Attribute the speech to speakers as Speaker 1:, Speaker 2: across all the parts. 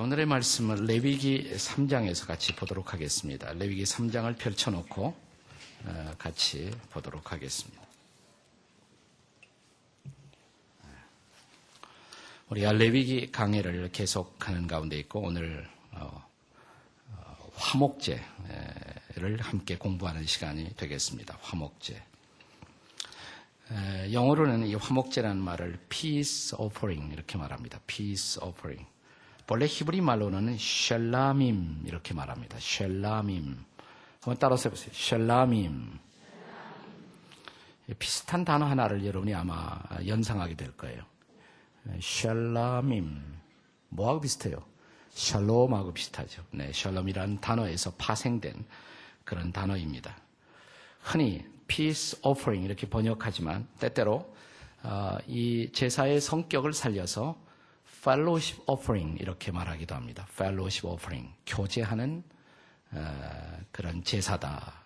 Speaker 1: 오늘의 말씀은 레위기 3장에서 같이 보도록 하겠습니다. 레위기 3장을 펼쳐놓고 같이 보도록 하겠습니다. 우리가 레위기 강해를 계속하는 가운데 있고 오늘 화목제를 함께 공부하는 시간이 되겠습니다. 화목제. 영어로는 이 화목제라는 말을 peace offering 이렇게 말합니다. peace offering. 원래 히브리 말로는 샬라밈 이렇게 말합니다. 샬라밈. 한번 따라서 해보세요. 샬라밈. 비슷한 단어 하나를 여러분이 아마 연상하게 될 거예요. 샬라밈. 뭐하고 비슷해요? 샬롬하고 비슷하죠. 네, 샬롬이라는 단어에서 파생된 그런 단어입니다. 흔히 peace offering 이렇게 번역하지만 때때로 이 제사의 성격을 살려서 fellowship offering 이렇게 말하기도 합니다. fellowship offering, 교제하는 그런 제사다.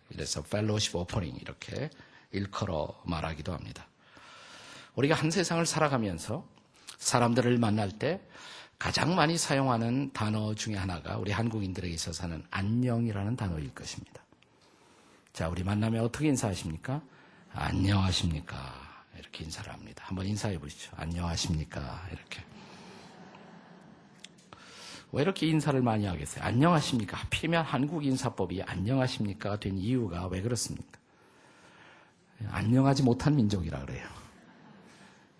Speaker 1: 그래서 fellowship offering 이렇게 일컬어 말하기도 합니다. 우리가 한 세상을 살아가면서 사람들을 만날 때 가장 많이 사용하는 단어 중에 하나가 우리 한국인들에게 있어서는 안녕이라는 단어일 것입니다. 자, 우리 만나면 어떻게 인사하십니까? 안녕하십니까? 이렇게 인사를 합니다. 한번 인사해 보시죠. 안녕하십니까? 이렇게. 왜 이렇게 인사를 많이 하겠어요? 안녕하십니까? 하필이면 한국 인사법이 안녕하십니까가 된 이유가 왜 그렇습니까? 안녕하지 못한 민족이라 그래요.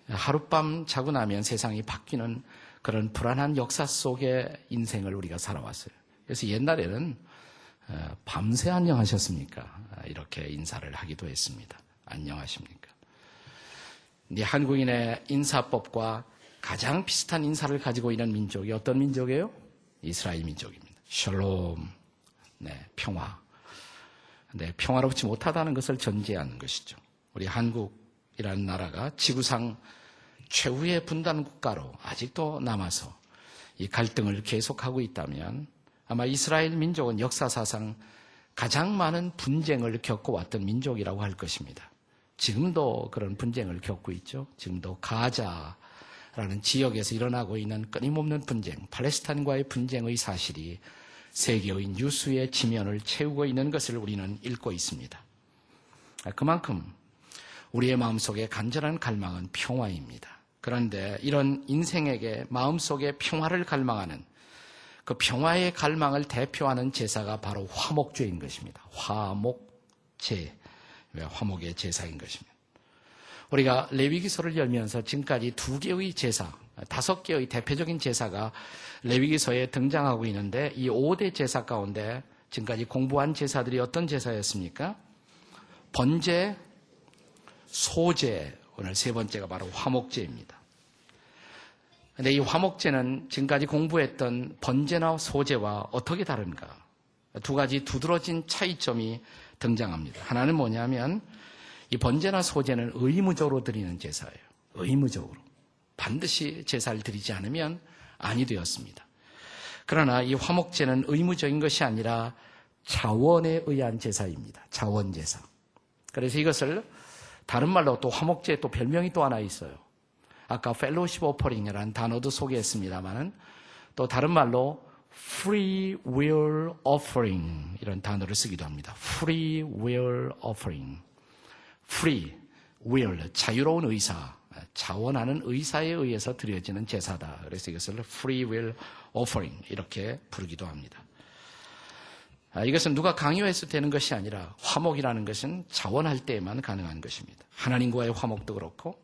Speaker 1: 하룻밤 자고 나면 세상이 바뀌는 그런 불안한 역사 속의 인생을 우리가 살아왔어요. 그래서 옛날에는 밤새 안녕하셨습니까? 이렇게 인사를 하기도 했습니다. 안녕하십니까? 근데 한국인의 인사법과 가장 비슷한 인사를 가지고 있는 민족이 어떤 민족이에요? 이스라엘 민족입니다. 샬롬, 네, 평화. 네, 평화롭지 못하다는 것을 전제하는 것이죠. 우리 한국이라는 나라가 지구상 최후의 분단 국가로 아직도 남아서 이 갈등을 계속하고 있다면 아마 이스라엘 민족은 역사사상 가장 많은 분쟁을 겪어왔던 민족이라고 할 것입니다. 지금도 그런 분쟁을 겪고 있죠. 지금도 가자라는 지역에서 일어나고 있는 끊임없는 분쟁, 팔레스타인과의 분쟁의 사실이 세계의 뉴스의 지면을 채우고 있는 것을 우리는 읽고 있습니다. 그만큼 우리의 마음속에 간절한 갈망은 평화입니다. 그런데 이런 인생에게 마음속에 평화를 갈망하는 그 평화의 갈망을 대표하는 제사가 바로 화목제인 것입니다. 화목제, 화목의 제사인 것입니다. 우리가 레위기서를 열면서 지금까지 2개의 제사, 5개의 대표적인 제사가 레위기서에 등장하고 있는데 이 5대 제사 가운데 지금까지 공부한 제사들이 어떤 제사였습니까? 번제, 소제, 오늘 세 번째가 바로 화목제입니다. 그런데 이 화목제는 지금까지 공부했던 번제나 소제와 어떻게 다른가? 두 가지 두드러진 차이점이 등장합니다. 하나는 뭐냐면 이 번제나 소제는 의무적으로 드리는 제사예요. 의무적으로. 반드시 제사를 드리지 않으면 아니 되었습니다. 그러나 이 화목제는 의무적인 것이 아니라 자원에 의한 제사입니다. 자원제사. 그래서 이것을 다른 말로 또 화목제에 또 별명이 또 하나 있어요. 아까 fellowship offering이라는 단어도 소개했습니다만은 또 다른 말로 free will offering 이런 단어를 쓰기도 합니다. free will offering. free will, 자유로운 의사, 자원하는 의사에 의해서 드려지는 제사다. 그래서 이것을 free will offering 이렇게 부르기도 합니다. 이것은 누가 강요해서 되는 것이 아니라 화목이라는 것은 자원할 때에만 가능한 것입니다. 하나님과의 화목도 그렇고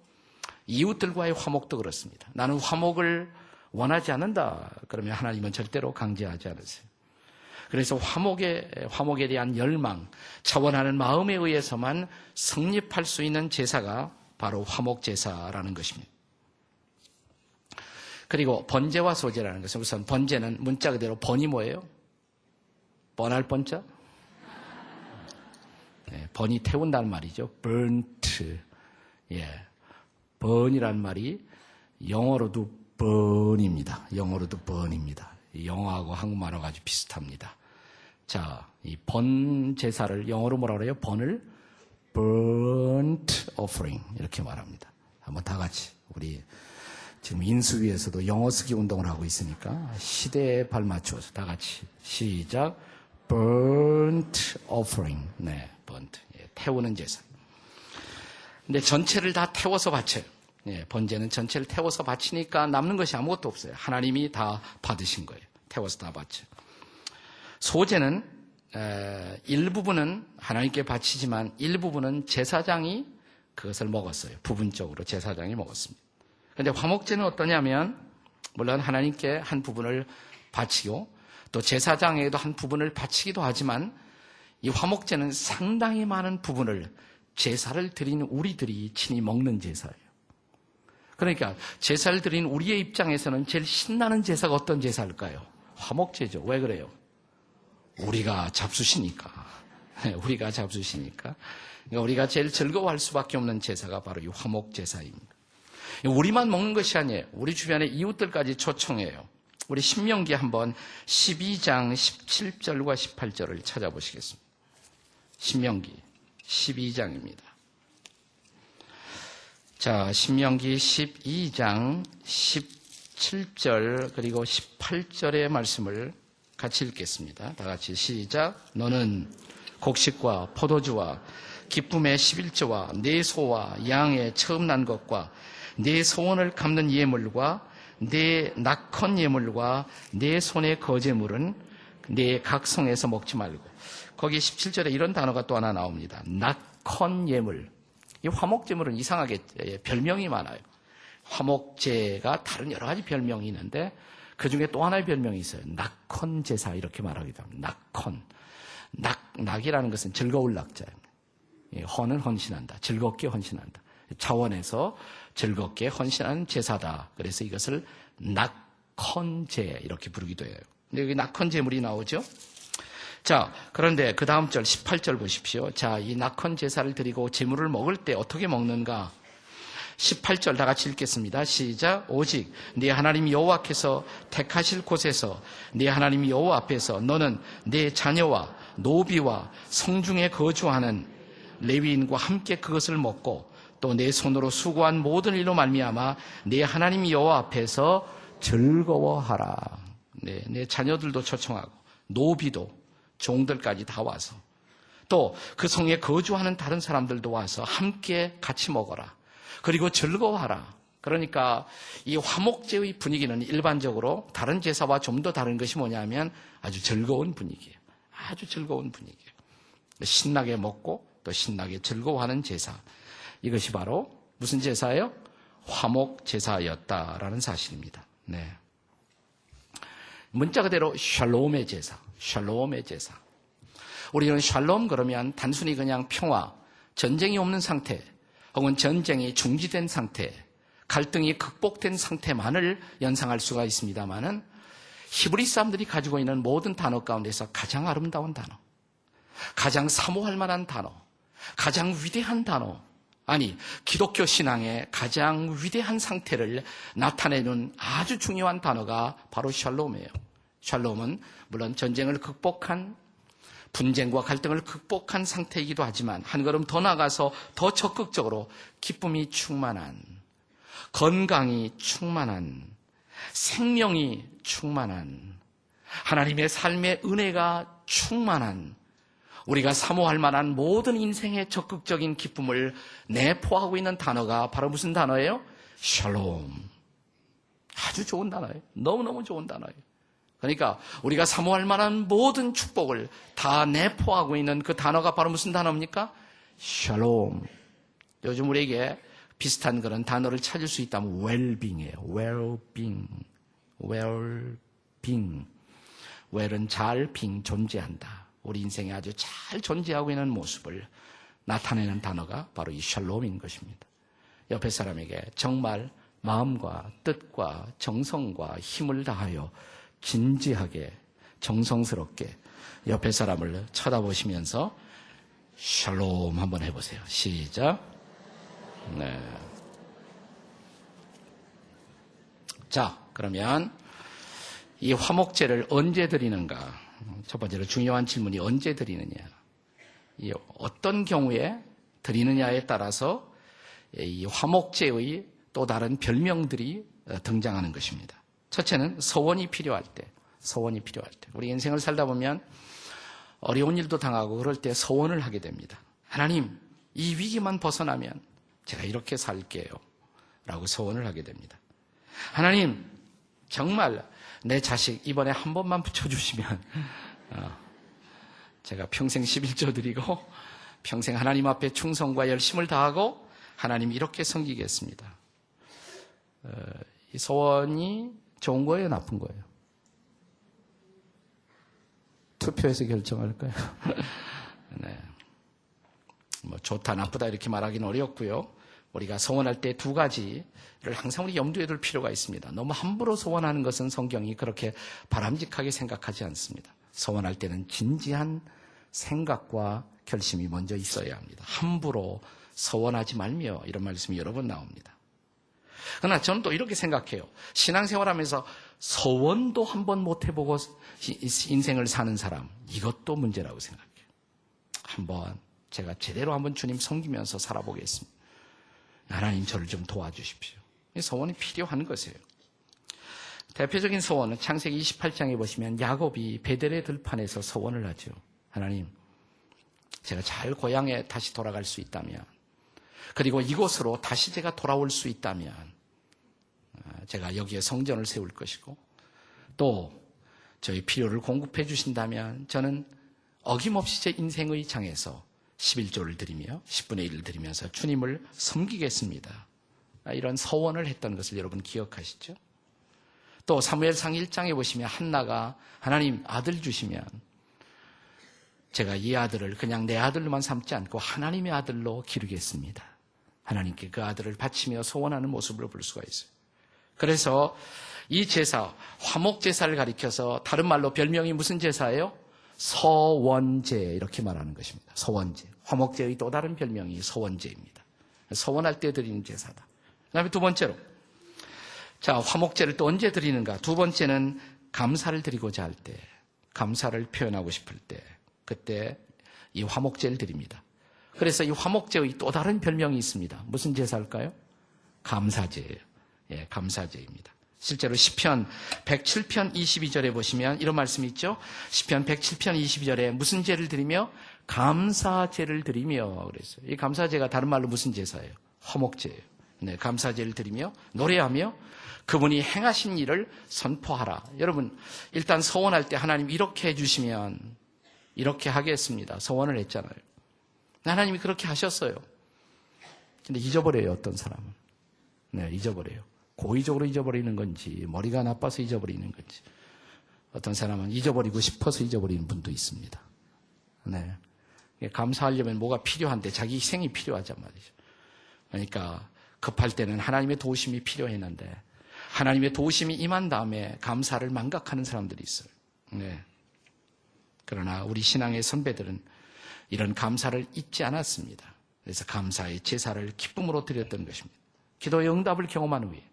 Speaker 1: 이웃들과의 화목도 그렇습니다. 나는 화목을 원하지 않는다. 그러면 하나님은 절대로 강제하지 않으세요. 그래서 화목에 대한 열망, 자원하는 마음에 의해서만 성립할 수 있는 제사가 바로 화목제사라는 것입니다. 그리고 번제와 소제라는 것은 우선 번제는 문자 그대로 번이 뭐예요? 번할 번자? 네, 번이 태운다는 말이죠. burnt. 예. 번이란 말이 영어로도 번입니다. 영어로도 번입니다. 영어하고 한국말하고 아주 비슷합니다. 자, 이 번 제사를 영어로 뭐라 그래요? 번을 burnt offering 이렇게 말합니다. 한번 다 같이 우리 지금 인수위에서도 영어 쓰기 운동을 하고 있으니까 시대에 발맞춰서 다 같이 시작. burnt offering. 네, burnt. 예, 태우는 제사. 근데 전체를 다 태워서 바쳐요. 예, 번제는 전체를 태워서 바치니까 남는 것이 아무것도 없어요. 하나님이 다 받으신 거예요. 태워서 다 바쳐요. 소제는 일부분은 하나님께 바치지만 일부분은 제사장이 그것을 먹었어요. 부분적으로 제사장이 먹었습니다. 그런데 화목제는 어떠냐면 물론 하나님께 한 부분을 바치고 또 제사장에게도 한 부분을 바치기도 하지만 이 화목제는 상당히 많은 부분을 제사를 드린 우리들이 친히 먹는 제사예요. 그러니까 제사를 드린 우리의 입장에서는 제일 신나는 제사가 어떤 제사일까요? 화목제죠. 왜 그래요? 우리가 잡수시니까. 우리가 잡수시니까. 그러니까 우리가 제일 즐거워할 수밖에 없는 제사가 바로 이 화목제사입니다. 우리만 먹는 것이 아니에요. 우리 주변의 이웃들까지 초청해요. 우리 신명기 한번 12장 17절과 18절을 찾아보시겠습니다. 신명기 12장입니다. 자, 신명기 12장 17절 그리고 18절의 말씀을 같이 읽겠습니다. 다 같이 시작. 너는 곡식과 포도주와 기쁨의 11조와 내 소와 양의 처음 난 것과 내 소원을 갚는 예물과 내 낙헌 예물과 내 손의 거제물은 내 각성에서 먹지 말고. 거기 17절에 이런 단어가 또 하나 나옵니다. 낙헌 예물. 이 화목제물은 이상하게 별명이 많아요. 화목제가 다른 여러 가지 별명이 있는데 그중에 또 하나의 별명이 있어요. 낙헌제사 이렇게 말하기도 합니다. 낙헌. 낙이라는 것은 즐거울 낙자입니다. 헌은 헌신한다. 즐겁게 헌신한다. 차원에서 즐겁게 헌신하는 제사다. 그래서 이것을 낙헌제 이렇게 부르기도 해요. 근데 여기 낙헌제물이 나오죠. 자, 그런데 그 다음 절 18절 보십시오. 자, 이 낙헌 제사를 드리고 제물을 먹을 때 어떻게 먹는가? 18절 다 같이 읽겠습니다. 시작. 오직 네 하나님 여호와께서 택하실 곳에서 네 하나님 여호와 앞에서 너는 네 자녀와 노비와 성중에 거주하는 레위인과 함께 그것을 먹고 또 내 손으로 수고한 모든 일로 말미암아 네 하나님 여호와 앞에서 즐거워하라. 네, 내 자녀들도 초청하고 노비도 종들까지 다 와서 또 그 성에 거주하는 다른 사람들도 와서 함께 같이 먹어라. 그리고 즐거워하라. 그러니까 이 화목제의 분위기는 일반적으로 다른 제사와 좀 더 다른 것이 뭐냐면 아주 즐거운 분위기예요. 아주 즐거운 분위기예요. 신나게 먹고 또 신나게 즐거워하는 제사. 이것이 바로 무슨 제사예요? 화목제사였다라는 사실입니다. 네. 문자 그대로 샬롬의 제사. 샬롬의 제사. 우리는 샬롬 그러면 단순히 그냥 평화, 전쟁이 없는 상태, 혹은 전쟁이 중지된 상태, 갈등이 극복된 상태만을 연상할 수가 있습니다만은 히브리 사람들이 가지고 있는 모든 단어 가운데서 가장 아름다운 단어, 가장 사모할 만한 단어, 가장 위대한 단어, 아니 기독교 신앙의 가장 위대한 상태를 나타내는 아주 중요한 단어가 바로 샬롬이에요. 샬롬은 물론 전쟁을 극복한, 분쟁과 갈등을 극복한 상태이기도 하지만 한 걸음 더 나가서 더 적극적으로 기쁨이 충만한, 건강이 충만한, 생명이 충만한, 하나님의 삶의 은혜가 충만한, 우리가 사모할 만한 모든 인생의 적극적인 기쁨을 내포하고 있는 단어가 바로 무슨 단어예요? 샬롬. 아주 좋은 단어예요. 너무너무 좋은 단어예요. 그러니까 우리가 사모할 만한 모든 축복을 다 내포하고 있는 그 단어가 바로 무슨 단어입니까? 샬롬. 요즘 우리에게 비슷한 그런 단어를 찾을 수 있다면 well-being이에요. well-being. well-being. well은 잘, being 존재한다. 우리 인생에 아주 잘 존재하고 있는 모습을 나타내는 단어가 바로 이 샬롬인 것입니다. 옆에 사람에게 정말 마음과 뜻과 정성과 힘을 다하여 진지하게 정성스럽게 옆에 사람을 쳐다보시면서 샬롬 한번 해보세요. 시작. 네. 자, 그러면 이 화목제를 언제 드리는가? 첫 번째로 중요한 질문이 언제 드리느냐? 이 어떤 경우에 드리느냐에 따라서 이 화목제의 또 다른 별명들이 등장하는 것입니다. 첫째는 서원이 필요할 때, 우리 인생을 살다 보면 어려운 일도 당하고 그럴 때 서원을 하게 됩니다. 하나님, 이 위기만 벗어나면 제가 이렇게 살게요 라고 서원을 하게 됩니다. 하나님, 정말 내 자식 이번에 한 번만 붙여주시면 제가 평생 11조 드리고 평생 하나님 앞에 충성과 열심을 다하고 하나님 이렇게 섬기겠습니다. 이 소원이 좋은 거예요, 나쁜 거예요? 투표해서 결정할까요? 네. 뭐 좋다, 나쁘다 이렇게 말하기는 어렵고요. 우리가 소원할 때 두 가지를 항상 우리 염두에 둘 필요가 있습니다. 너무 함부로 소원하는 것은 성경이 그렇게 바람직하게 생각하지 않습니다. 소원할 때는 진지한 생각과 결심이 먼저 있어야 합니다. 함부로 소원하지 말며 이런 말씀이 여러 번 나옵니다. 그러나 저는 또 이렇게 생각해요. 신앙생활하면서 소원도 한번 못 해보고 인생을 사는 사람, 이것도 문제라고 생각해요. 한번 제가 제대로 한번 주님 섬기면서 살아보겠습니다. 하나님 저를 좀 도와주십시오. 이 소원이 필요한 것이에요. 대표적인 소원은 창세기 28장에 보시면 야곱이 베델의 들판에서 소원을 하죠. 하나님, 제가 잘 고향에 다시 돌아갈 수 있다면, 그리고 이곳으로 다시 제가 돌아올 수 있다면 제가 여기에 성전을 세울 것이고, 또 저희 필요를 공급해 주신다면 저는 어김없이 제 인생의 장에서 11조를 드리며 10분의 1을 드리면서 주님을 섬기겠습니다. 이런 서원을 했던 것을 여러분 기억하시죠? 또 사무엘상 1장에 보시면 한나가 하나님 아들 주시면 제가 이 아들을 그냥 내 아들로만 삼지 않고 하나님의 아들로 기르겠습니다. 하나님께 그 아들을 바치며 소원하는 모습을 볼 수가 있어요. 그래서 이 제사, 화목제사를 가리켜서 다른 말로 별명이 무슨 제사예요? 서원제 이렇게 말하는 것입니다. 서원제. 화목제의 또 다른 별명이 서원제입니다. 서원할 때 드리는 제사다. 그 다음에 두 번째로, 자, 화목제를 또 언제 드리는가? 두 번째는 감사를 드리고자 할 때, 감사를 표현하고 싶을 때, 그때 이 화목제를 드립니다. 그래서 이 화목제의 또 다른 별명이 있습니다. 무슨 제사일까요? 감사제예요. 예, 감사제입니다. 실제로 시편 107편 22절에 보시면 이런 말씀이 있죠. 시편 107편 22절에 무슨 제를 드리며? 감사제를 드리며 그랬어요. 이 감사제가 다른 말로 무슨 제사예요? 화목제예요. 네, 감사제를 드리며 노래하며 그분이 행하신 일을 선포하라. 여러분, 일단 서원할 때 하나님 이렇게 해주시면 이렇게 하겠습니다. 서원을 했잖아요. 하나님이 그렇게 하셨어요. 근데 잊어버려요, 어떤 사람은. 네, 잊어버려요. 고의적으로 잊어버리는 건지 머리가 나빠서 잊어버리는 건지 어떤 사람은 잊어버리고 싶어서 잊어버리는 분도 있습니다. 네, 감사하려면 뭐가 필요한데 자기 희생이 필요하단 말이죠. 그러니까 급할 때는 하나님의 도우심이 필요했는데 하나님의 도우심이 임한 다음에 감사를 망각하는 사람들이 있어요. 네. 그러나 우리 신앙의 선배들은 이런 감사를 잊지 않았습니다. 그래서 감사의 제사를 기쁨으로 드렸던 것입니다. 기도의 응답을 경험한 후에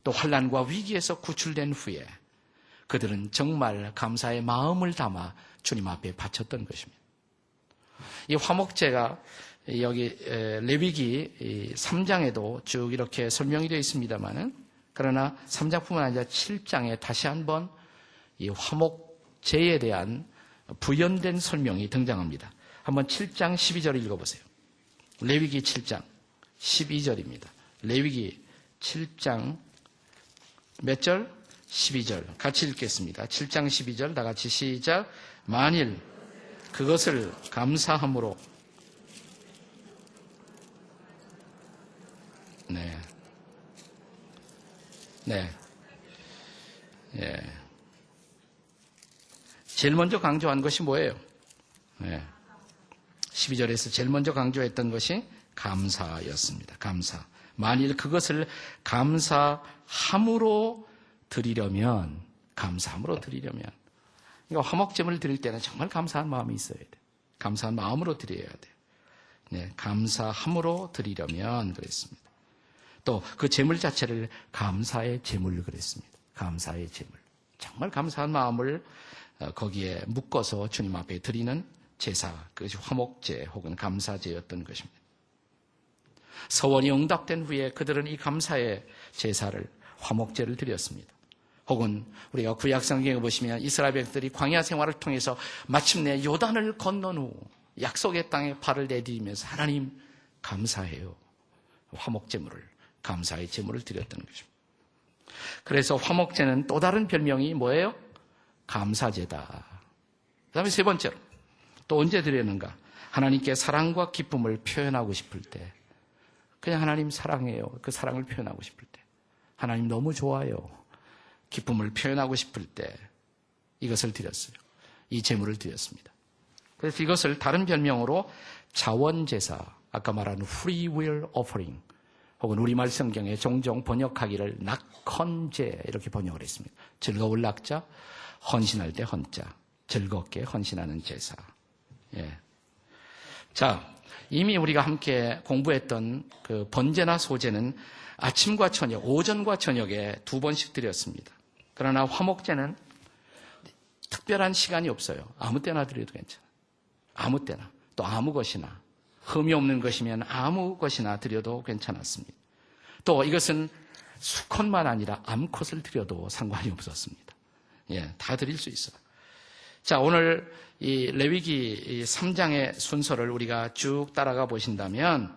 Speaker 1: 또 환난과 위기에서 구출된 후에 그들은 정말 감사의 마음을 담아 주님 앞에 바쳤던 것입니다. 이 화목제가 여기 레위기 3장에도 쭉 이렇게 설명이 되어 있습니다만은 그러나 3장뿐만 아니라 7장에 다시 한번 이 화목제에 대한 부연된 설명이 등장합니다. 한번 7장 12절 읽어보세요. 레위기 7장 12절입니다. 레위기 7장 몇 절? 12절. 같이 읽겠습니다. 7장 12절 다 같이 시작. 만일 그것을 감사함으로 네. 예. 제일 먼저 강조한 것이 뭐예요? 네. 12절에서 제일 먼저 강조했던 것이 감사였습니다. 감사. 만일 그것을 감사함으로 드리려면, 그러니까 화목제물을 드릴 때는 정말 감사한 마음이 있어야 돼요. 감사한 마음으로 드려야 돼요. 네, 감사함으로 드리려면 그랬습니다. 또 그 제물 자체를 감사의 제물로 그랬습니다. 감사의 제물. 정말 감사한 마음을 거기에 묶어서 주님 앞에 드리는 제사, 그것이 화목제 혹은 감사제였던 것입니다. 서원이 응답된 후에 그들은 이 감사의 제사를 화목제를 드렸습니다. 혹은 우리가 구약 성경에 보시면 이스라엘 백성들이 광야 생활을 통해서 마침내 요단을 건넌 후 약속의 땅에 발을 내디디면서 하나님 감사해요. 화목제물을, 감사의 제물을 드렸다는 것입니다. 그래서 화목제는 또 다른 별명이 뭐예요? 감사제다. 그 다음에 세 번째로 또 언제 드렸는가? 하나님께 사랑과 기쁨을 표현하고 싶을 때, 그냥 하나님 사랑해요. 그 사랑을 표현하고 싶을 때, 하나님 너무 좋아요. 기쁨을 표현하고 싶을 때 이것을 드렸어요. 이 제물을 드렸습니다. 그래서 이것을 다른 별명으로 자원제사, 아까 말한 free will offering, 혹은 우리말 성경에 종종 번역하기를 낙헌제 이렇게 번역을 했습니다. 즐거울 낙자, 헌신할 때 헌자, 즐겁게 헌신하는 제사. 예. 자, 이미 우리가 함께 공부했던 그 번제나 소제는 아침과 저녁, 오전과 저녁에 2번씩 드렸습니다. 그러나 화목제는 특별한 시간이 없어요. 아무 때나 드려도 괜찮아요. 아무 때나, 또 아무 것이나, 흠이 없는 것이면 아무 것이나 드려도 괜찮았습니다. 또 이것은 수컷만 아니라 암컷을 드려도 상관이 없었습니다. 예, 다 드릴 수 있어요. 자, 오늘 이 레위기 3장의 순서를 우리가 쭉 따라가 보신다면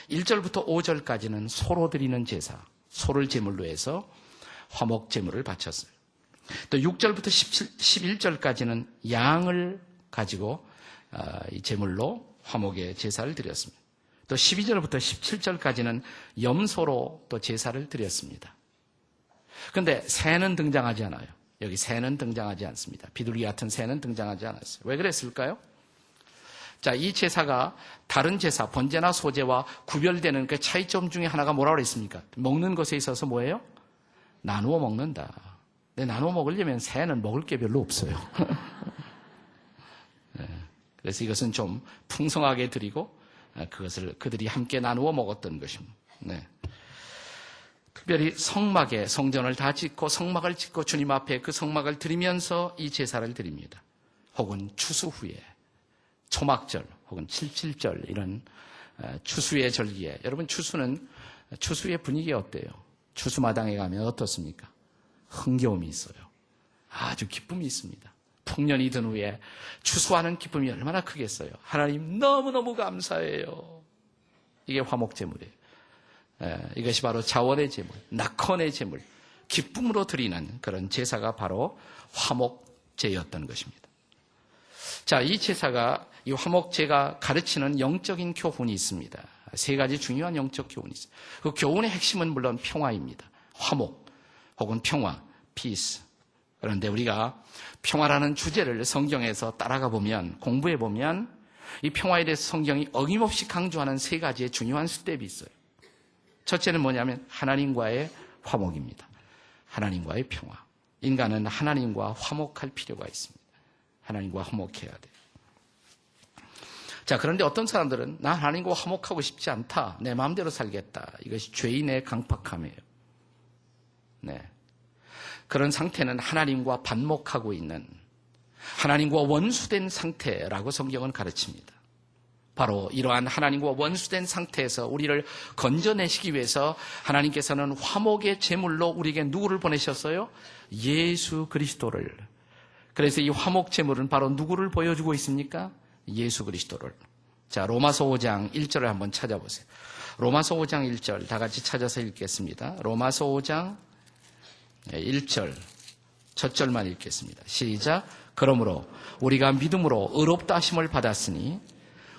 Speaker 1: 1절부터 5절까지는 소로 드리는 제사, 소를 제물로 해서 화목 제물을 바쳤어요. 또 6절부터 11절까지는 양을 가지고 이 제물로 화목의 제사를 드렸습니다. 또 12절부터 17절까지는 염소로 또 제사를 드렸습니다. 그런데 새는 등장하지 않아요. 여기 새는 등장하지 않습니다. 비둘기 같은 새는 등장하지 않았어요. 왜 그랬을까요? 자, 이 제사가 다른 제사, 번제나 소제와 구별되는 그 차이점 중에 하나가 뭐라고 그랬습니까? 먹는 것에 있어서 뭐예요? 나누어 먹는다. 근데 나누어 먹으려면 새는 먹을 게 별로 없어요. 네, 그래서 이것은 좀 풍성하게 드리고 그것을 그들이 함께 나누어 먹었던 것입니다. 네. 특별히 성막에 성전을 다 짓고 성막을 짓고 주님 앞에 그 성막을 드리면서 이 제사를 드립니다. 혹은 추수 후에 초막절 혹은 칠칠절 이런 추수의 절기에, 여러분 추수의 분위기가 어때요? 추수마당에 가면 어떻습니까? 흥겨움이 있어요. 아주 기쁨이 있습니다. 풍년이 든 후에 추수하는 기쁨이 얼마나 크겠어요. 하나님 너무너무 감사해요. 이게 화목제물이에요. 이것이 바로 자원의 제물, 낙헌의 제물, 기쁨으로 드리는 그런 제사가 바로 화목제였던 것입니다. 자, 이 제사가, 이 화목제가 가르치는 영적인 교훈이 있습니다. 3가지 중요한 영적 교훈이 있어요. 그 교훈의 핵심은 물론 평화입니다. 화목 혹은 평화, peace. 그런데 우리가 평화라는 주제를 성경에서 따라가 보면, 공부해 보면 이 평화에 대해서 성경이 어김없이 강조하는 3가지의 중요한 스텝이 있어요. 첫째는 뭐냐면 하나님과의 화목입니다. 하나님과의 평화. 인간은 하나님과 화목할 필요가 있습니다. 하나님과 화목해야 돼요. 자, 그런데 어떤 사람들은 나 하나님과 화목하고 싶지 않다. 내 마음대로 살겠다. 이것이 죄인의 강팍함이에요. 네. 그런 상태는 하나님과 반목하고 있는, 하나님과 원수된 상태라고 성경은 가르칩니다. 바로 이러한 하나님과 원수된 상태에서 우리를 건져내시기 위해서 하나님께서는 화목의 제물로 우리에게 누구를 보내셨어요? 예수 그리스도를. 그래서 이 화목 제물은 바로 누구를 보여주고 있습니까? 예수 그리스도를. 자, 로마서 5장 1절을 한번 찾아보세요. 로마서 5장 1절 다 같이 찾아서 읽겠습니다. 로마서 5장 1절 첫 절만 읽겠습니다. 시작. 그러므로 우리가 믿음으로 의롭다 하심을 받았으니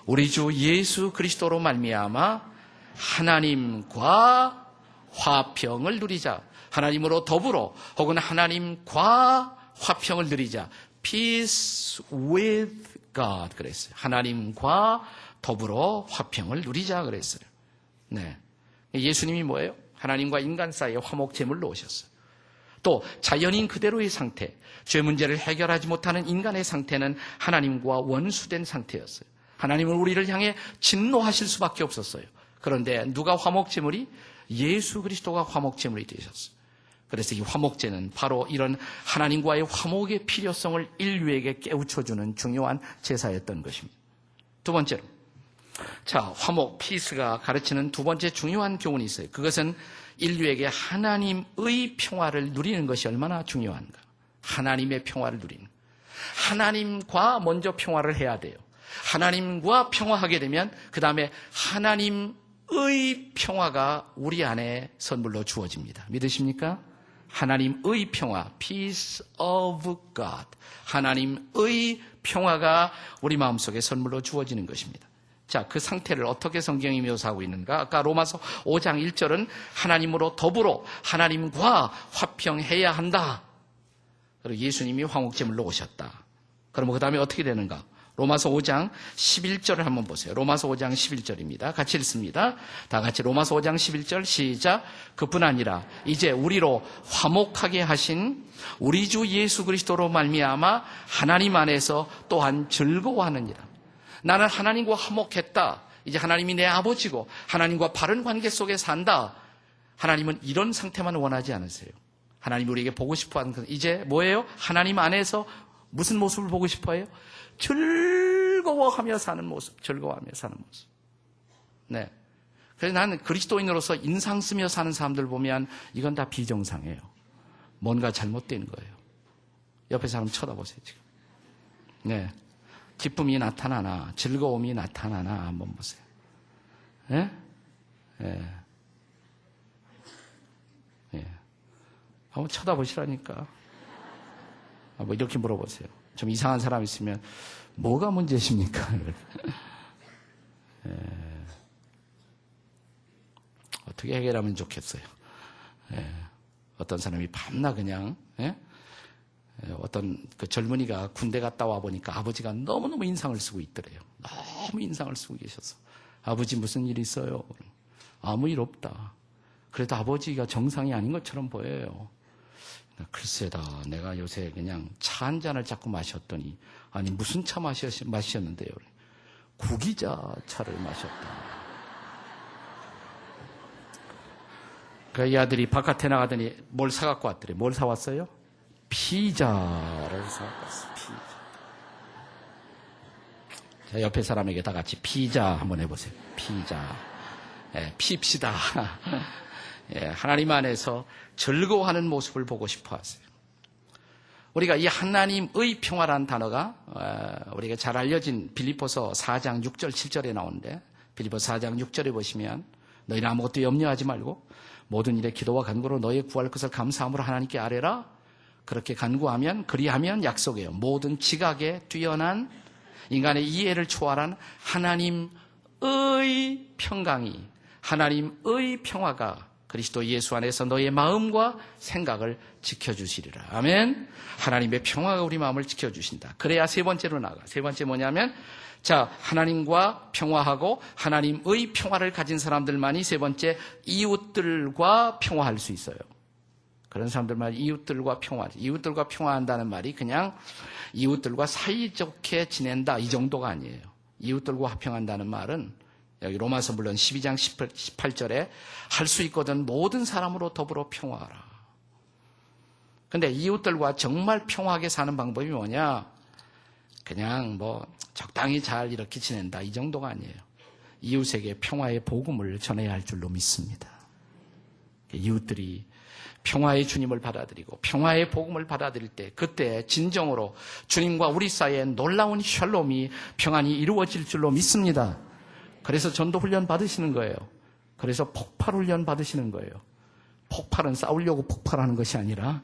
Speaker 1: 우리 주 예수 그리스도로 말미암아 하나님과 화평을 누리자. 하나님으로 더불어 혹은 하나님과 화평을 누리자. Peace with God 그랬어요. 하나님과 더불어 화평을 누리자 그랬어요. 네. 예수님이 뭐예요? 하나님과 인간 사이에 화목 제물로 오셨어요. 또 자연인 그대로의 상태, 죄 문제를 해결하지 못하는 인간의 상태는 하나님과 원수된 상태였어요. 하나님은 우리를 향해 진노하실 수밖에 없었어요. 그런데 누가 화목제물이? 예수 그리스도가 화목제물이 되셨어요. 그래서 이 화목제는 바로 이런 하나님과의 화목의 필요성을 인류에게 깨우쳐주는 중요한 제사였던 것입니다. 두 번째로, 자, 화목, 피스가 가르치는 두 번째 중요한 교훈이 있어요. 그것은 인류에게 하나님의 평화를 누리는 것이 얼마나 중요한가. 하나님의 평화를 누리는 것. 하나님과 먼저 평화를 해야 돼요. 하나님과 평화하게 되면 그 다음에 하나님의 평화가 우리 안에 선물로 주어집니다. 믿으십니까? 하나님의 평화, peace of God. 하나님의 평화가 우리 마음속에 선물로 주어지는 것입니다. 자, 그 상태를 어떻게 성경이 묘사하고 있는가? 아까 로마서 5장 1절은 하나님으로 더불어 하나님과 화평해야 한다. 그리고 예수님이 화목제물로 오셨다. 그러면 그 다음에 어떻게 되는가? 로마서 5장 11절을 한번 보세요. 로마서 5장 11절입니다. 같이 읽습니다. 다 같이 로마서 5장 11절 시작. 그뿐 아니라 이제 우리로 화목하게 하신 우리 주 예수 그리스도로 말미암아 하나님 안에서 또한 즐거워하느니라. 나는 하나님과 화목했다. 이제 하나님이 내 아버지고 하나님과 바른 관계 속에 산다. 하나님은 이런 상태만 원하지 않으세요. 하나님이 우리에게 보고 싶어하는 것은 이제 뭐예요? 하나님 안에서 무슨 모습을 보고 싶어해요? 즐거워하며 사는 모습, 즐거워하며 사는 모습. 네. 그래서 나는 그리스도인으로서 인상 쓰며 사는 사람들 보면 이건 다 비정상이에요. 뭔가 잘못된 거예요. 옆에 사람 쳐다보세요, 지금. 네. 기쁨이 나타나나, 즐거움이 나타나나, 한번 보세요. 예? 예. 예. 한번 쳐다보시라니까. 뭐 이렇게 물어보세요. 좀 이상한 사람 있으면 뭐가 문제십니까? 예. 어떻게 해결하면 좋겠어요? 예. 어떤 사람이 밤낮 그냥 어떤 그 젊은이가 군대 갔다 와 보니까 아버지가 너무너무 인상을 쓰고 있더래요. 너무 인상을 쓰고 계셔서 아버지 무슨 일 있어요? 아무 일 없다. 그래도 아버지가 정상이 아닌 것처럼 보여요. 글쎄다, 내가 요새 그냥 차 한 잔을 자꾸 마셨더니, 아니 무슨 차 마셨는데요? 구기자 차를 마셨다. 그 이 아들이 바깥에 나가더니 뭘 사갖고 왔더래. 뭘 사왔어요? 피자를 사갖고 왔어. 피자. 자, 옆에 사람에게 다 같이 피자 한번 해보세요. 피자. 예, 핍시다. 예, 하나님 안에서 즐거워하는 모습을 보고 싶어 하세요. 우리가 이 하나님의 평화라는 단어가 우리가 잘 알려진 빌립보서 4장 6절 7절에 나오는데, 빌립보서 4장 6절에 보시면 너희는 아무것도 염려하지 말고 모든 일에 기도와 간구로 너희의 구할 것을 감사함으로 하나님께 아뢰라. 그렇게 간구하면, 그리하면 약속해요. 모든 지각에 뛰어난 인간의 이해를 초월한 하나님의 평강이, 하나님의 평화가 그리스도 예수 안에서 너의 마음과 생각을 지켜주시리라. 아멘. 하나님의 평화가 우리 마음을 지켜주신다. 그래야 세 번째로 나가. 세 번째 뭐냐면, 자, 하나님과 평화하고 하나님의 평화를 가진 사람들만이 세 번째 이웃들과 평화할 수 있어요. 그런 사람들만 이웃들과 평화하지. 이웃들과 평화한다는 말이 그냥 이웃들과 사이좋게 지낸다 이 정도가 아니에요. 이웃들과 화평한다는 말은 여기 로마서 물론 12장 18절에 할 수 있거든 모든 사람으로 더불어 평화하라. 근데 이웃들과 정말 평화하게 사는 방법이 뭐냐? 그냥 뭐 적당히 잘 이렇게 지낸다 이 정도가 아니에요. 이웃에게 평화의 복음을 전해야 할 줄로 믿습니다. 이웃들이 평화의 주님을 받아들이고 평화의 복음을 받아들일 때, 그때 진정으로 주님과 우리 사이에 놀라운 샬롬이, 평안이 이루어질 줄로 믿습니다. 그래서 전도 훈련 받으시는 거예요. 그래서 폭발 훈련 받으시는 거예요. 폭발은 싸우려고 폭발하는 것이 아니라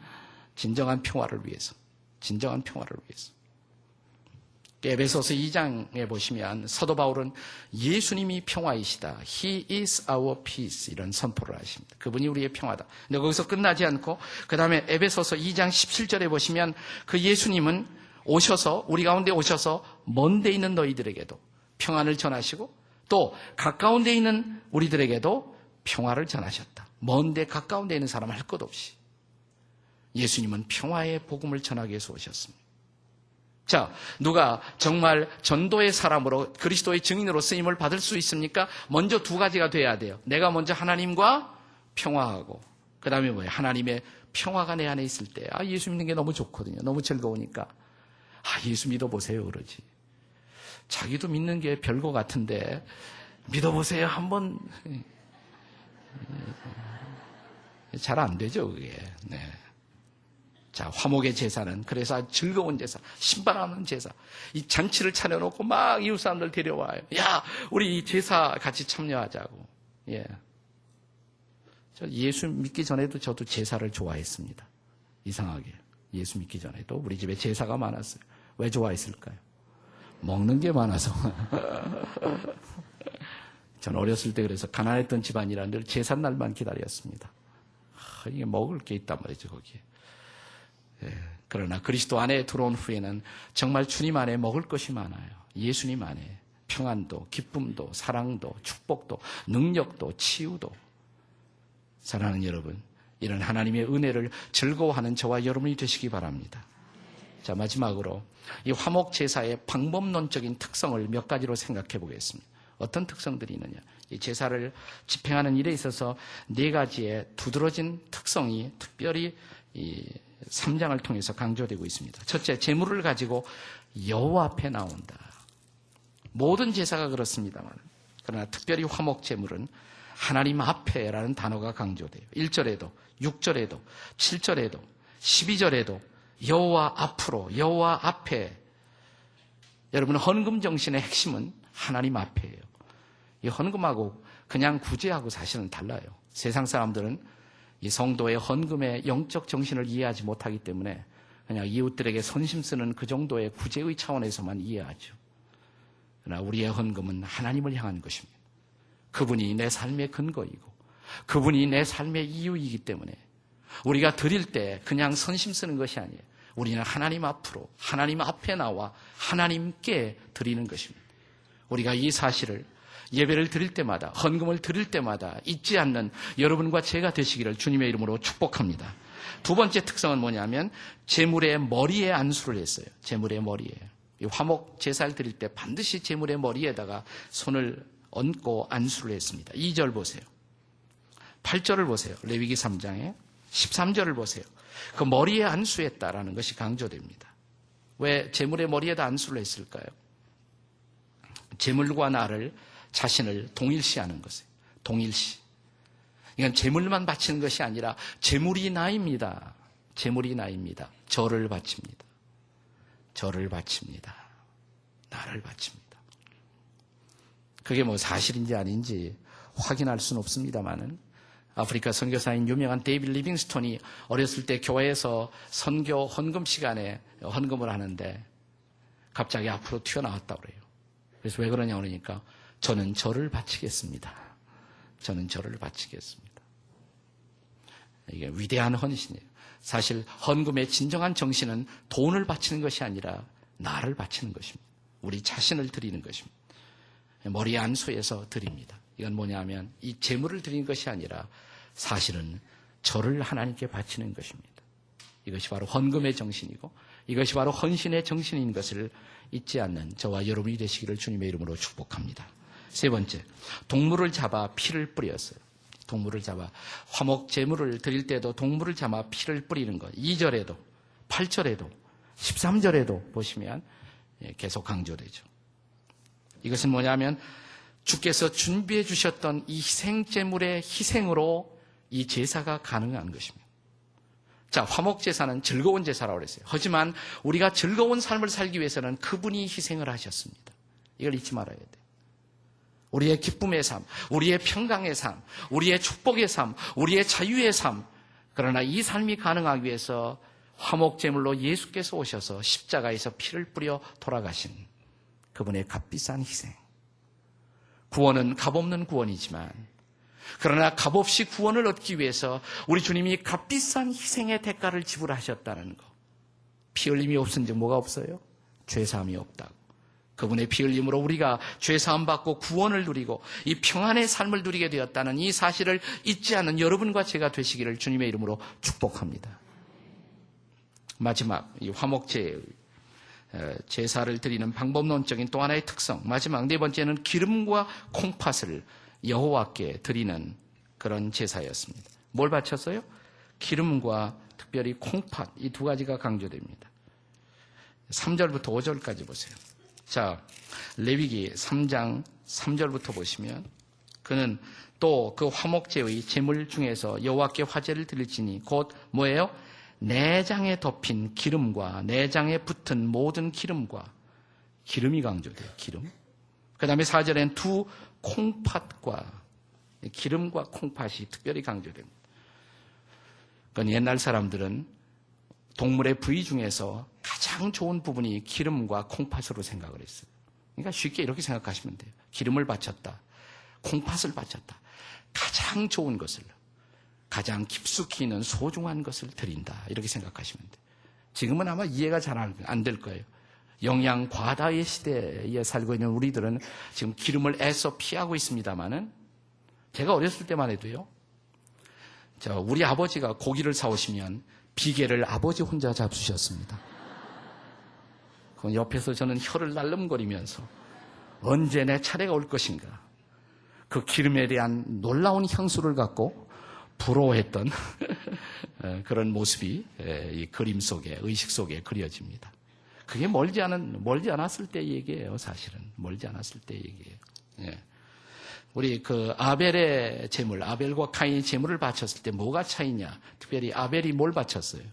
Speaker 1: 진정한 평화를 위해서, 진정한 평화를 위해서. 에베소서 2장에 보시면 사도 바울은 예수님이 평화이시다. He is our peace. 이런 선포를 하십니다. 그분이 우리의 평화다. 근데 거기서 끝나지 않고 그 다음에 에베소서 2장 17절에 보시면 그 예수님은 오셔서, 우리 가운데 오셔서 먼 데 있는 너희들에게도 평안을 전하시고 또 가까운 데 있는 우리들에게도 평화를 전하셨다. 먼 데 가까운 데 있는 사람 할 것 없이 예수님은 평화의 복음을 전하기 위해서 오셨습니다. 자, 누가 정말 전도의 사람으로 그리스도의 증인으로 쓰임을 받을 수 있습니까? 먼저 두 가지가 돼야 돼요. 내가 먼저 하나님과 평화하고, 그 다음에 뭐예요? 하나님의 평화가 내 안에 있을 때, 예수 믿는 게 너무 좋거든요. 너무 즐거우니까. 예수 믿어보세요. 그러지. 자기도 믿는 게 별거 같은데, 믿어보세요. 한번. 잘 안 되죠, 그게. 네. 자, 화목의 제사는 그래서 아주 즐거운 제사, 신바라는 제사. 이 잔치를 차려놓고 막 이웃 사람들 데려와요. 야, 우리 이 제사 같이 참여하자고. 예. 저 예수 믿기 전에도 저도 제사를 좋아했습니다. 이상하게. 예수 믿기 전에도 우리 집에 제사가 많았어요. 왜 좋아했을까요? 먹는 게 많아서. 전 어렸을 때 그래서 가난했던 집안이라 늘 제삿날만 기다렸습니다. 이게 먹을 게 있단 말이죠, 거기에. 예, 그러나 그리스도 안에 들어온 후에는 정말 주님 안에 먹을 것이 많아요. 예수님 안에 평안도, 기쁨도, 사랑도, 축복도, 능력도, 치유도. 사랑하는 여러분, 이런 하나님의 은혜를 즐거워하는 저와 여러분이 되시기 바랍니다. 자, 마지막으로 이 화목 제사의 방법론적인 특성을 몇 가지로 생각해 보겠습니다. 어떤 특성들이 있느냐? 이 제사를 집행하는 일에 있어서 4가지의 두드러진 특성이 특별히 이 3장을 통해서 강조되고 있습니다. 첫째, 제물을 가지고 여호와 앞에 나온다. 모든 제사가 그렇습니다만, 그러나 특별히 화목 제물은 하나님 앞에라는 단어가 강조돼요. 1절에도, 6절에도, 7절에도, 12절에도 여호와 앞으로, 여호와 앞에. 여러분, 헌금 정신의 핵심은 하나님 앞에예요. 이 헌금하고 그냥 구제하고 사실은 달라요. 세상 사람들은 이 성도의 헌금의 영적 정신을 이해하지 못하기 때문에 그냥 이웃들에게 선심 쓰는 그 정도의 구제의 차원에서만 이해하죠. 그러나 우리의 헌금은 하나님을 향한 것입니다. 그분이 내 삶의 근거이고 그분이 내 삶의 이유이기 때문에 우리가 드릴 때 그냥 선심 쓰는 것이 아니에요. 우리는 하나님 앞으로, 하나님 앞에 나와 하나님께 드리는 것입니다. 우리가 이 사실을 예배를 드릴 때마다, 헌금을 드릴 때마다 잊지 않는 여러분과 제가 되시기를 주님의 이름으로 축복합니다. 두 번째 특성은 뭐냐면 제물의 머리에 안수를 했어요. 제물의 머리에. 이 화목 제사를 드릴 때 반드시 제물의 머리에다가 손을 얹고 안수를 했습니다. 2절 보세요. 8절을 보세요. 레위기 3장에 13절을 보세요. 그 머리에 안수했다라는 것이 강조됩니다. 왜 제물의 머리에다 안수를 했을까요? 제물과 나를 자신을 동일시하는 것이에요. 동일시. 이건 제물만 바치는 것이 아니라 제물이 나입니다. 제물이 나입니다. 저를 바칩니다. 저를 바칩니다. 나를 바칩니다. 그게 뭐 사실인지 아닌지 확인할 수는 없습니다만은 아프리카 선교사인 유명한 데이빗 리빙스톤이 어렸을 때 교회에서 선교 헌금 시간에 헌금을 하는데 갑자기 앞으로 튀어나왔다고 그래요. 그래서 왜 그러냐 그러니까 저는 저를 바치겠습니다. 저는 저를 바치겠습니다. 이게 위대한 헌신이에요. 사실 헌금의 진정한 정신은 돈을 바치는 것이 아니라 나를 바치는 것입니다. 우리 자신을 드리는 것입니다. 머리에 안수해서 드립니다. 이건 뭐냐면 이 제물을 드리는 것이 아니라 사실은 저를 하나님께 바치는 것입니다. 이것이 바로 헌금의 정신이고 이것이 바로 헌신의 정신인 것을 잊지 않는 저와 여러분이 되시기를 주님의 이름으로 축복합니다. 세 번째, 동물을 잡아 피를 뿌렸어요. 동물을 잡아 화목 제물을 드릴 때도 동물을 잡아 피를 뿌리는 것. 2절에도 8절에도 13절에도 보시면 계속 강조되죠. 이것은 뭐냐면 주께서 준비해 주셨던 이 희생제물의 희생으로 이 제사가 가능한 것입니다. 자, 화목제사는 즐거운 제사라고 그랬어요. 하지만 우리가 즐거운 삶을 살기 위해서는 그분이 희생을 하셨습니다. 이걸 잊지 말아야 돼요. 우리의 기쁨의 삶, 우리의 평강의 삶, 우리의 축복의 삶, 우리의 자유의 삶. 그러나 이 삶이 가능하기 위해서 화목제물로 예수께서 오셔서 십자가에서 피를 뿌려 돌아가신 그분의 값비싼 희생. 구원은 값없는 구원이지만 그러나 값없이 구원을 얻기 위해서 우리 주님이 값비싼 희생의 대가를 지불하셨다는 것. 피 흘림이 없은 즉 뭐가 없어요? 죄사함이 없다고. 그분의 피 흘림으로 우리가 죄사함 받고 구원을 누리고 이 평안의 삶을 누리게 되었다는 이 사실을 잊지 않는 여러분과 제가 되시기를 주님의 이름으로 축복합니다. 마지막 이 화목제 제사를 드리는 방법론적인 또 하나의 특성. 마지막 네 번째는 기름과 콩팥을 여호와께 드리는 그런 제사였습니다. 뭘 바쳤어요? 기름과 특별히 콩팥, 이 두 가지가 강조됩니다. 3절부터 5절까지 보세요. 자, 레위기 3장 3절부터 보시면 그는 또 그 화목제의 제물 중에서 여호와께 화제를 드릴지니 곧 뭐예요? 내장에 덮인 기름과 내장에 붙은 모든 기름과 기름이 강조돼요. 기름. 그 다음에 4절엔 두 콩팥과 기름과 콩팥이 특별히 강조됩니다. 그건 옛날 사람들은 동물의 부위 중에서 가장 좋은 부분이 기름과 콩팥으로 생각을 했어요. 그러니까 쉽게 이렇게 생각하시면 돼요. 기름을 바쳤다. 콩팥을 바쳤다. 가장 좋은 것을, 가장 깊숙이 있는 소중한 것을 드린다. 이렇게 생각하시면 돼요. 지금은 아마 이해가 잘 안 될 거예요. 영양 과다의 시대에 살고 있는 우리들은 지금 기름을 애써 피하고 있습니다만은 제가 어렸을 때만 해도요. 우리 아버지가 고기를 사오시면 비계를 아버지 혼자 잡수셨습니다. 그 옆에서 저는 혀를 날름거리면서 언제 내 차례가 올 것인가. 그 기름에 대한 놀라운 향수를 갖고 부러워했던 그런 모습이 이 그림 속에, 의식 속에 그려집니다. 그게 멀지 않았을 때 얘기예요, 사실은. 멀지 않았을 때 얘기예요. 예. 우리 그 아벨의 제물, 아벨과 카인이 제물을 바쳤을 때 뭐가 차이냐? 특별히 아벨이 뭘 바쳤어요?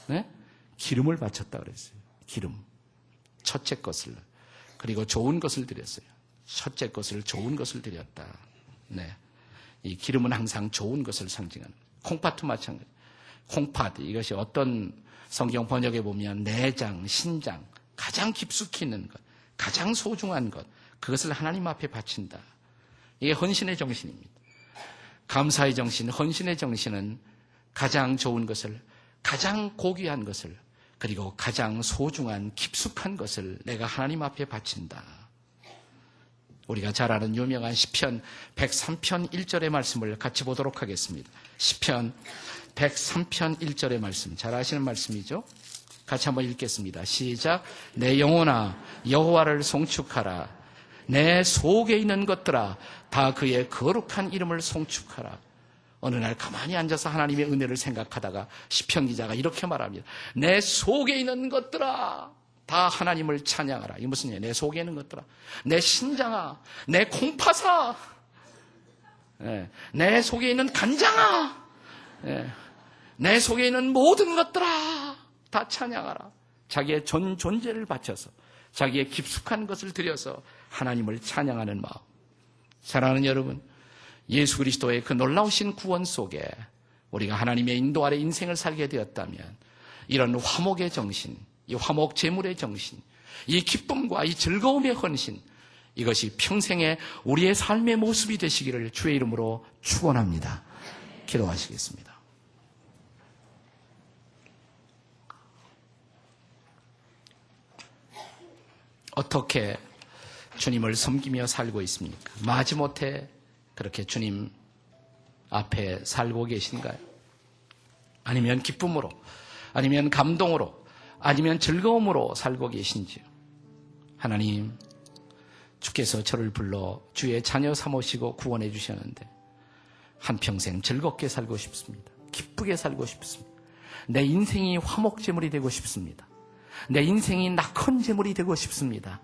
Speaker 1: 네? 기름을 바쳤다 그랬어요. 기름. 첫째 것을. 그리고 좋은 것을 드렸어요. 첫째 것을 좋은 것을 드렸다. 네. 이 기름은 항상 좋은 것을 상징하는. 콩팥도 마찬가지. 콩팥, 이것이 어떤 성경 번역에 보면 내장, 신장, 가장 깊숙이 있는 것, 가장 소중한 것, 그것을 하나님 앞에 바친다. 이게 헌신의 정신입니다. 감사의 정신, 헌신의 정신은 가장 좋은 것을, 가장 고귀한 것을, 그리고 가장 소중한 깊숙한 것을 내가 하나님 앞에 바친다. 우리가 잘 아는 유명한 시편 103편 1절의 말씀을 같이 보도록 하겠습니다. 시편 103편 1절의 말씀, 잘 아시는 말씀이죠? 같이 한번 읽겠습니다. 시작. 내 영혼아 여호와를 송축하라. 내 속에 있는 것들아 다 그의 거룩한 이름을 송축하라. 어느 날 가만히 앉아서 하나님의 은혜를 생각하다가 시편 기자가 이렇게 말합니다. 내 속에 있는 것들아 다 하나님을 찬양하라. 이게 무슨 얘기예요? 내 속에 있는 것들아, 내 신장아, 내 콩팥아, 내 속에 있는 간장아, 내 속에 있는 모든 것들아 다 찬양하라. 자기의 전 존재를 바쳐서 자기의 깊숙한 것을 들여서 하나님을 찬양하는 마음. 사랑하는 여러분, 예수 그리스도의 그 놀라우신 구원 속에 우리가 하나님의 인도 아래 인생을 살게 되었다면 이런 화목의 정신, 이 화목 제물의 정신, 이 기쁨과 이 즐거움의 헌신, 이것이 평생의 우리의 삶의 모습이 되시기를 주의 이름으로 축원합니다. 기도하시겠습니다. 어떻게 주님을 섬기며 살고 있습니까? 마지못해 그렇게 주님 앞에 살고 계신가요? 아니면 기쁨으로, 아니면 감동으로, 아니면 즐거움으로 살고 계신지요? 하나님, 주께서 저를 불러 주의 자녀 삼으시고 구원해 주셨는데 한평생 즐겁게 살고 싶습니다. 기쁘게 살고 싶습니다. 내 인생이 화목제물이 되고 싶습니다. 내 인생이 낙헌 제물이 되고 싶습니다.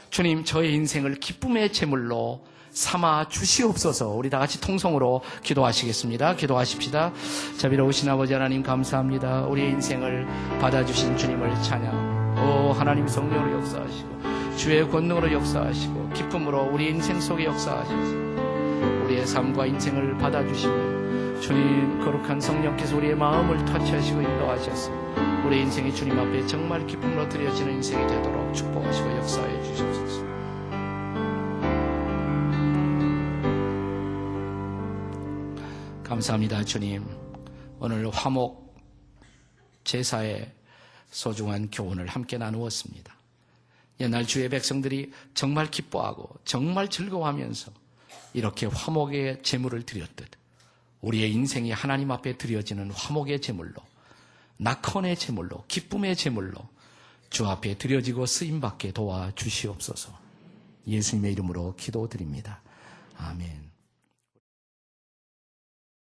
Speaker 1: 주님, 저의 인생을 기쁨의 제물로 삼아 주시옵소서. 우리 다 같이 통성으로 기도하시겠습니다. 기도하십시다. 자비로우신 아버지 하나님 감사합니다. 우리의 인생을 받아주신 주님을 찬양. 오 하나님 성령으로 역사하시고 주의 권능으로 역사하시고 기쁨으로 우리 인생 속에 역사하셔서 우리의 삶과 인생을 받아주시며 주님 거룩한 성령께서 우리의 마음을 터치하시고 인도하셔서 우리 인생이 주님 앞에 정말 기쁨으로 드려지는 인생이 되도록 축복하시고 역사해 주시옵소서. 감사합니다. 주님, 오늘 화목 제사의 소중한 교훈을 함께 나누었습니다. 옛날 주의 백성들이 정말 기뻐하고 정말 즐거워하면서 이렇게 화목의 제물을 드렸듯 우리의 인생이 하나님 앞에 드려지는 화목의 제물로, 낙헌의 제물로, 기쁨의 제물로 주 앞에 드려지고 쓰임받게 도와주시옵소서. 예수님의 이름으로 기도드립니다. 아멘.